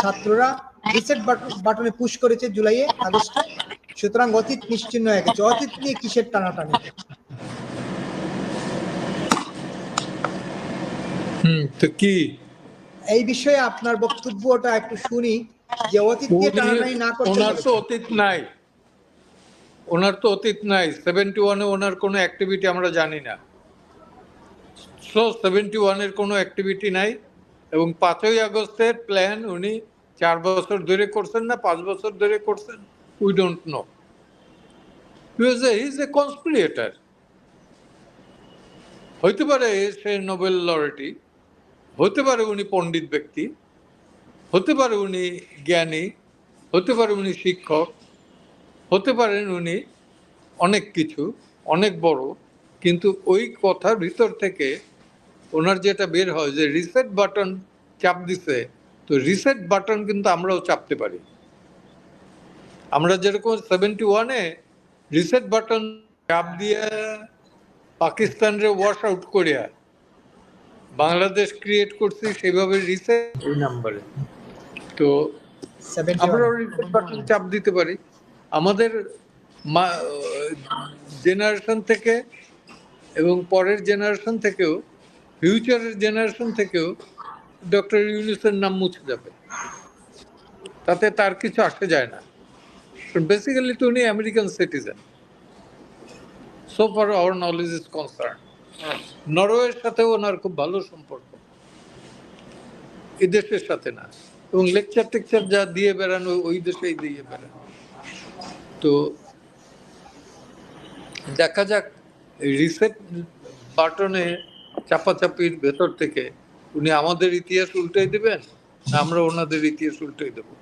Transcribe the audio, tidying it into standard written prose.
ছাত্ররা রিসেট বাটনে পুশ করেছে জুলাইয়ে আগস্টে, সুতরাং অতীত নিশ্চিহ্ন হয়ে গেছে। অতীত নিয়ে কিসের টানাটানি? তো কি এই বিষয়ে আপনার বক্তব্যটা একটু শুনি, যে অতীত নিয়ে টানাটানি না করতে। ওনার তো অতীত নাই, ওনার তো অতীত নাই। 71-এ ওনার কোনো অ্যাক্টিভিটি আমরা জানি না। সো 71-এর কোনো অ্যাক্টিভিটি নাই, এবং 5ই আগস্টের প্ল্যান উনি 4 বছর ধরে করছেন না 5 বছর ধরে করছেন, we don't know. He is a conspirator. হইতে পারে সে নোবেল লরেটি, হতে পারে উনি পণ্ডিত ব্যক্তি, হতে পারে উনি জ্ঞানী, হতে পারে উনি শিক্ষক, হতে পারেন উনি অনেক কিছু, অনেক বড়, কিন্তু ওই কথার ভিতর থেকে ওনার যেটা বের হয় যে রিসেট বাটন চাপ দিছে, তো রিসেট বাটন কিন্তু আমরাও চাপতে পারি। আমরা যেরকম 71-এ রিসেট বাটন চাপ দিয়ে পাকিস্তানরে ওয়াশ আউট করিয়া বাংলাদেশ ক্রিয়েট করছি, সেভাবে রিসেট ওই নাম্বারে, তো আমরা রিসেট বাটন চাপ দিতে পারি। আমাদের জেনারেশন থেকে এবং পরের জেনারেশন থেকেও, ফিউচারের জেনারেশন থেকেও ডক্টর ইউনূসের নাম মুছে যাবে, তাতে তার কিছু আসে যায় না। বেসিক্যালি তো উনি American citizen, so far hour knowledge is concern. নরওয়ের সাথেও ওনার খুব ভালো সম্পর্ক, এই দেশের সাথে না, এবং লেকচার টেকচার যা দিয়ে বেড়ানো ওই দেশেই দিয়ে বেড়ানো। তো দেখা যাক রিসেট বাটনে চাপাচাপির ভেতর থেকে উনি আমাদের ইতিহাস উল্টাই দেবেন না আমরা ওনাদের ইতিহাস উল্টাই দেবো।